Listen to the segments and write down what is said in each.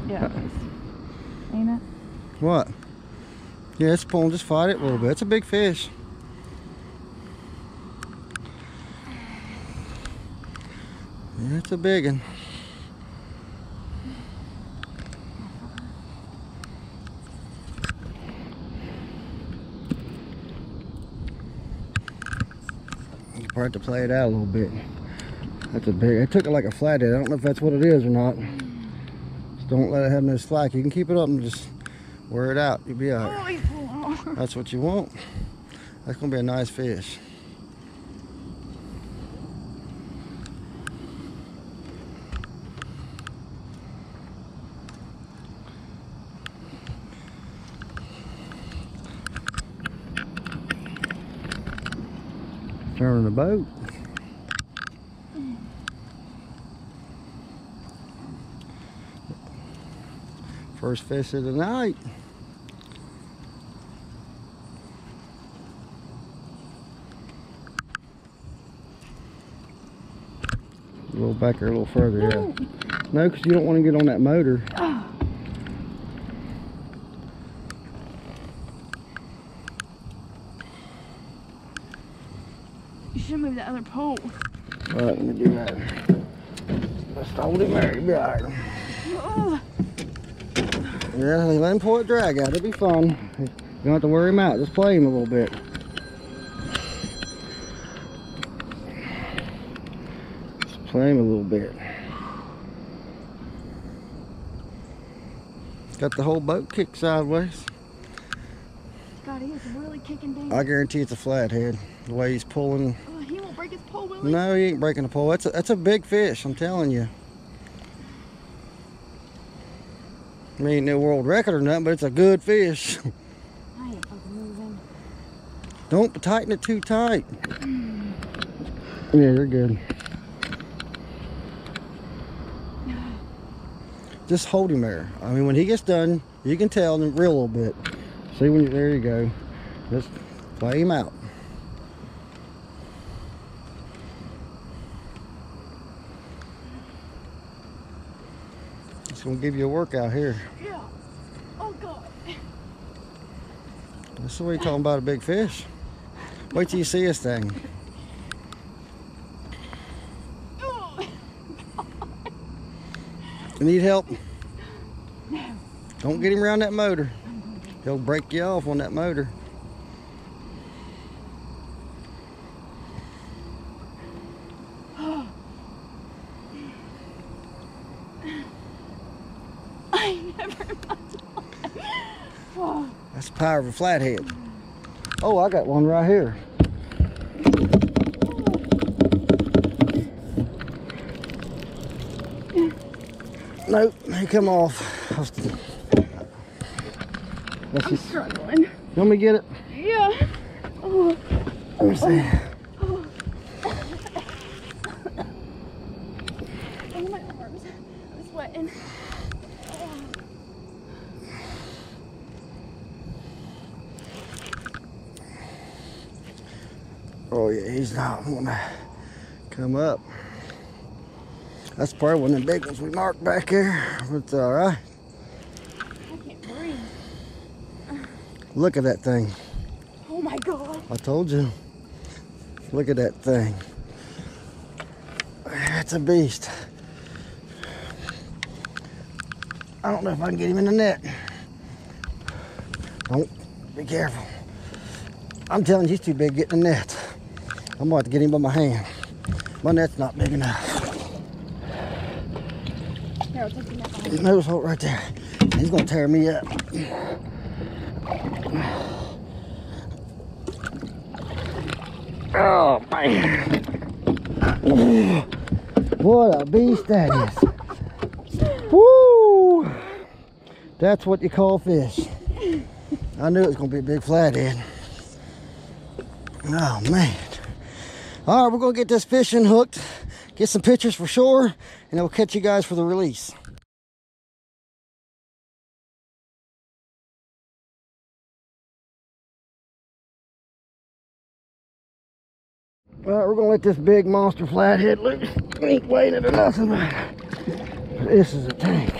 Yeah, ain't it? What? Yeah, it's pulling. Just fight it a little bit. It's a big fish. Yeah, it's a big one. You probably have to play it out a little bit. That's a big. I took it like a flathead. I don't know if that's what it is or not. Just don't let it have no slack. You can keep it up and just wear it out. You'll be all right. That's what you want. That's gonna be a nice fish. Turning the boat. First fish of the night. A little back here, a little further, yeah. No, because you don't want to get on that motor. You should move the other pole. All right, let me do that. Let's hold him there. You'll be all right. Yeah, let him pull it drag out. It'll be fun. You don't have to wear him out. Just play him a little bit. Just play him a little bit. Got the whole boat kicked sideways. God, he is really kicking down. I guarantee it's a flathead. The way he's pulling. Oh, he won't break his pole, will he? No, he ain't breaking the pole. That's a big fish, I'm telling you. I mean, no world record or nothing, but it's a good fish. I ain't fucking moving. Don't tighten it too tight. Yeah, you're good. Just hold him there. I mean, when he gets done, you can tell and reel a little bit. See when you, there you go. Just play him out. It's gonna give you a workout here. Yeah. Oh God. This is what you're talking about, a big fish. Wait till you see this thing. Oh. You need help? No. Don't get him around that motor. He'll break you off on that motor. I never oh. That's the power of a flathead. Oh, I got one right here. Nope, he come off. I'm struggling. You want me to get it? Yeah. Oh. Let me see. Oh. Oh, my arms. I'm sweating. Oh. Oh yeah, he's not gonna come up. That's probably one of the big ones we marked back here. But it's all right. I can't breathe. Look at that thing. Oh my God. I told you. Look at that thing. It's a beast. I don't know if I can get him in the net. Don't. Be careful. I'm telling you, he's too big to get in the net. I'm going to have to get him by my hand. My net's not big enough. Here, I'll take the net behind His nose hold right there. He's going to tear me up. Oh, man. What a beast that is. Woo! That's what you call fish. I knew it was going to be a big flathead. Oh, man. All right, we're going to get this fishing hooked, get some pictures for shore, and then we'll catch you guys for the release. All right, we're going to let this big monster flathead loose. Ain't weighing it or nothing, but this is a tank.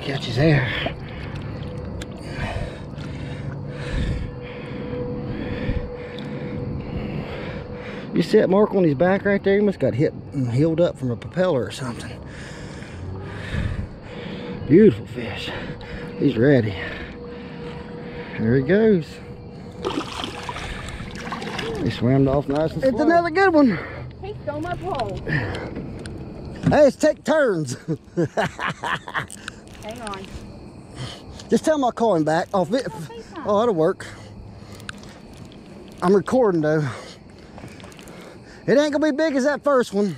Catch his hair. You see that mark on his back right there? He must got hit and healed up from a propeller or something. Beautiful fish. He's ready. There he goes. He swam off nice and slow. It's another good one. He stole my pole. Hey, let's take turns. Hang on. Just tell him I'll call him back. Oh, that'll work. I'm recording though. It ain't gonna be big as that first one.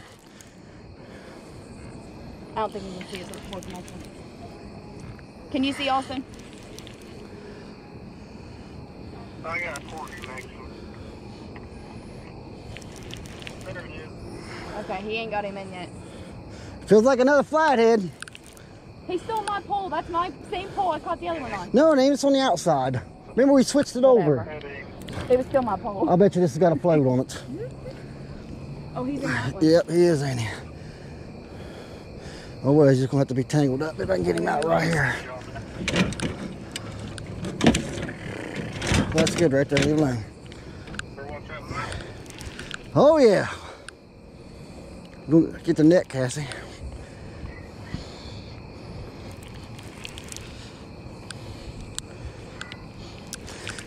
I don't think you can see it. It's more than that one. Can you see Austin? I got a 40 maximum. There he is. Okay, he ain't got him in yet. Feels like another flathead. He stole my pole. That's my same pole I caught the other one on. No, it ain't. It's on the outside. Remember we switched it over. It was still my pole. I bet you this has got a float on it. Oh, he's in that one. Yep, he is, ain't he? Oh well, he's just gonna have to be tangled up if I can get him out right here. That's good right there, leave him alone. Oh yeah. Get the net, Cassie.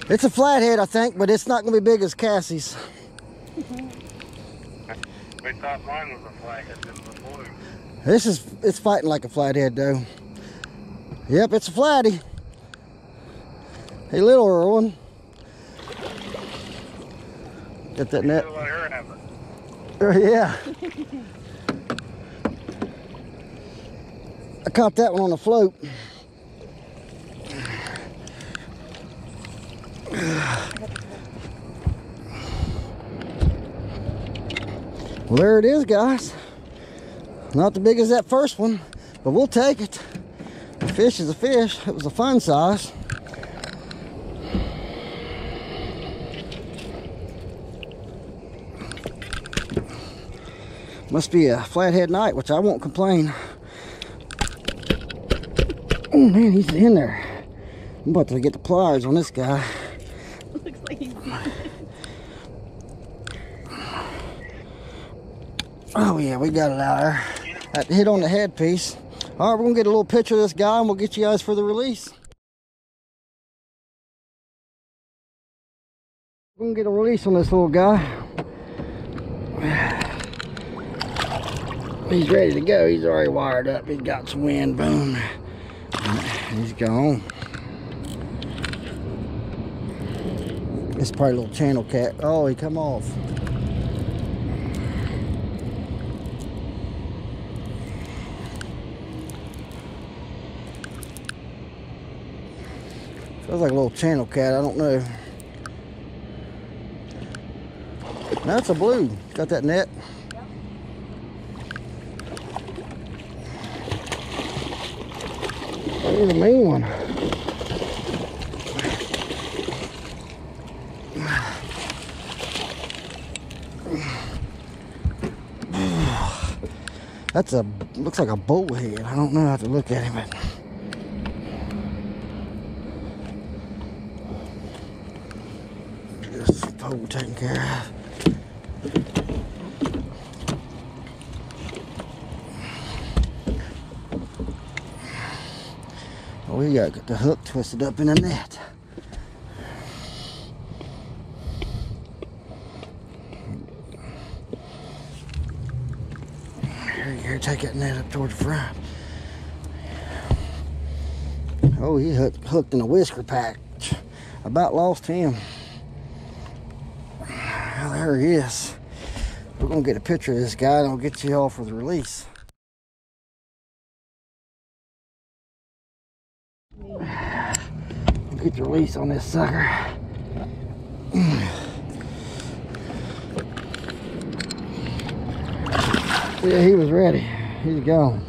It's a flathead, I think, but it's not gonna be big as Cassie's. We thought mine was a flathead, this was a blue. It's fighting like a flathead though. Yep, it's a flatty. Hey, little one. Get that net. Yeah. I caught that one on the float. Well, there it is, guys. Not the big as that first one, but we'll take it. A fish is a fish. It was a fun size. Must be a flathead night, which I won't complain. Oh man, he's in there. I'm about to get the pliers on this guy. Looks like he's Oh yeah, we got it out there. That hit on the headpiece. All right, we're gonna get a little picture of this guy and we'll get you guys for the release. We're gonna get a release on this little guy. He's ready to go. He's already wired up. He's got some wind. Boom. He's gone. It's probably a little channel cat. Oh, he come off. Feels like a little channel cat. I don't know. That's a blue. Got that net. He's a mean one. That's looks like a bullhead. I don't know how to look at him, but this pole taken care of. We got the hook twisted up in the net. Here, take that net up toward the front. Oh, he hooked in a whisker patch. About lost him. Well, there he is. We're gonna get a picture of this guy and I'll get you all for the release. Get the release on this sucker. Yeah, he was ready. He's gone.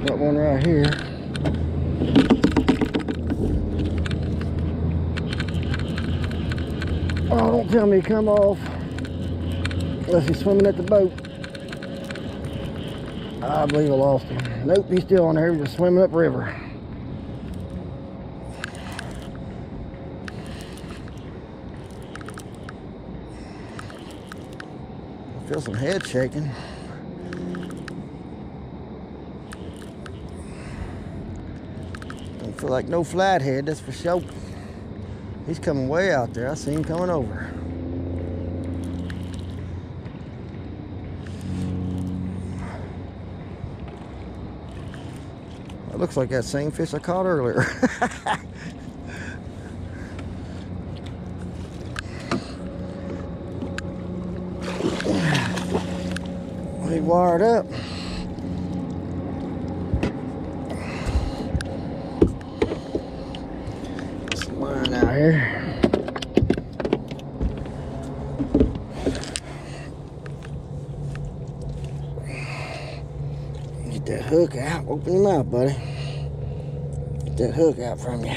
Got one right here. Oh, don't tell me he come off. Unless he's swimming at the boat. I believe I lost him. Nope, he's still on there. He was swimming upriver. Feel some head shaking. Don't feel like no flathead, that's for sure. He's coming way out there. I see him coming over. That looks like that same fish I caught earlier. He wired up. Some line out here. Get that hook out. Open your mouth, buddy. Get that hook out from you.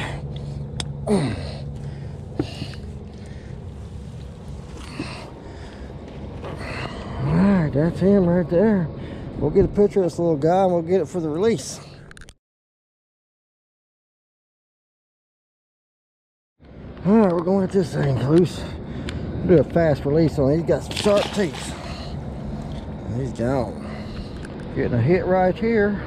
Alright, that's him right there. We'll get a picture of this little guy and we'll get it for the release. Alright, we're going at this thing loose. Do a fast release on it. He's got some sharp teeth. He's gone. Getting a hit right here.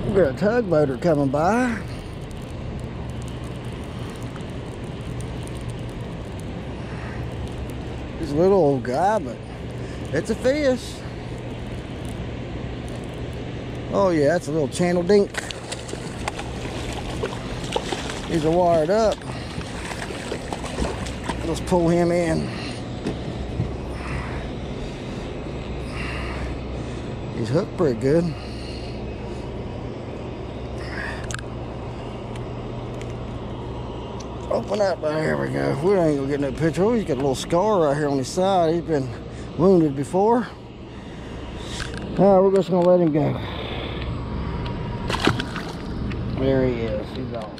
We got a tugboater coming by. He's a little old guy, but it's a fish. Oh yeah, that's a little channel dink. He's wired up. Let's pull him in. He's hooked pretty good. Open up, there we go. We ain't gonna get no picture. Oh, he's got a little scar right here on his side. He's been wounded before. Alright, we're just gonna let him go. There he is. He's off.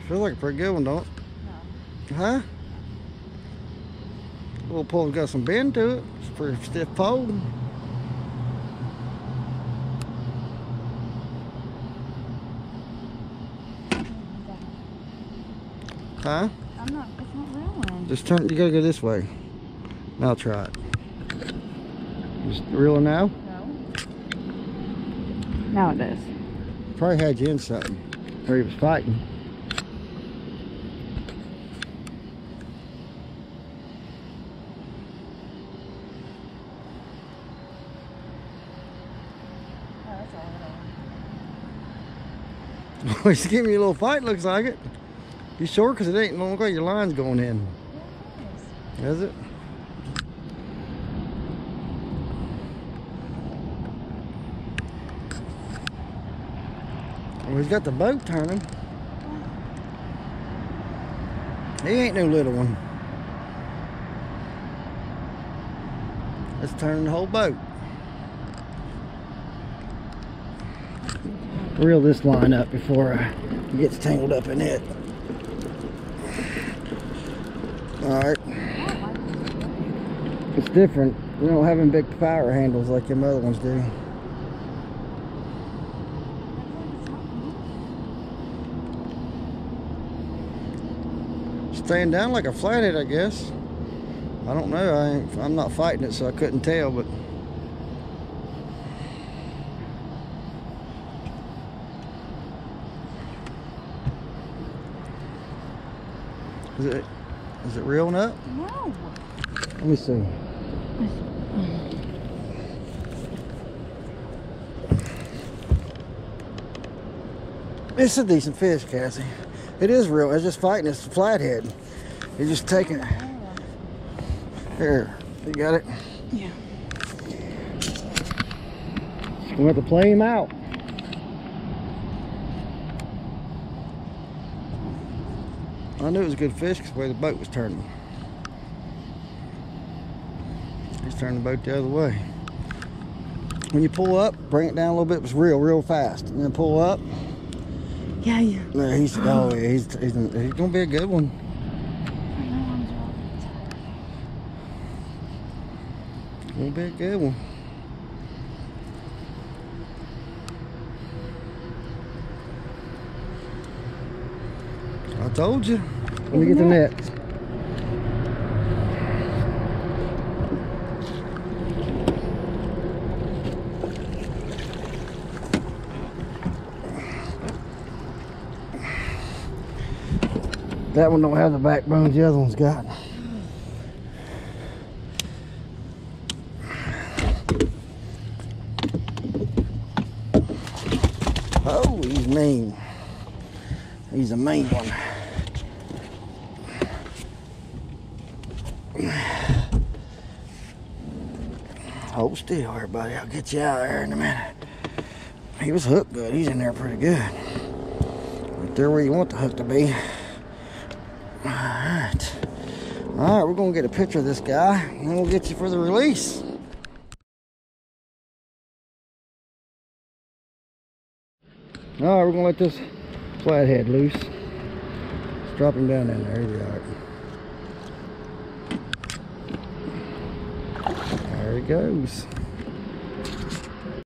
Feels like a pretty good one, don't it? No. Huh? The little pole's got some bend to it. It's a pretty stiff pole. Huh? It's not reeling. Just turn, you gotta go this way. Now try it. Just reeling now? No. Now it is. Probably had you in something. Or he was fighting. Oh, that's all. He's giving me a little fight, looks like it. You sure? Because it ain't long like your line's going in. It is. Is it? Well, he's got the boat turning. He ain't no little one. It's turning the whole boat. Reel this line up before it gets tangled up in it. Alright. It's different. We don't have them big power handles like them other ones do. Staying down like a flathead, I guess. I don't know. I'm not fighting it, so I couldn't tell, but is it reeling up? No. Let me see. It's a decent fish, Cassie. It is real. It's just fighting. It's a flathead. You're just taking it. Here, you got it? Yeah. We'll have to play him out. I knew it was a good fish because the way the boat was turning. He's turning the boat the other way. When you pull up, bring it down a little bit. It's real fast. And then pull up. Yeah. No, he's gonna be a good one. I know I'm Gonna be a good one. I told you. Let me get the net. That one don't have the backbones the other one's got. Oh, he's mean. He's a mean one. Hold still, everybody. I'll get you out of there in a minute. He was hooked good. He's in there pretty good. Right there where you want the hook to be. Alright. Alright, we're going to get a picture of this guy, and then we'll get you for the release. Alright, we're going to let this flathead loose. Let's drop him down in there. He'll be alright. There he goes.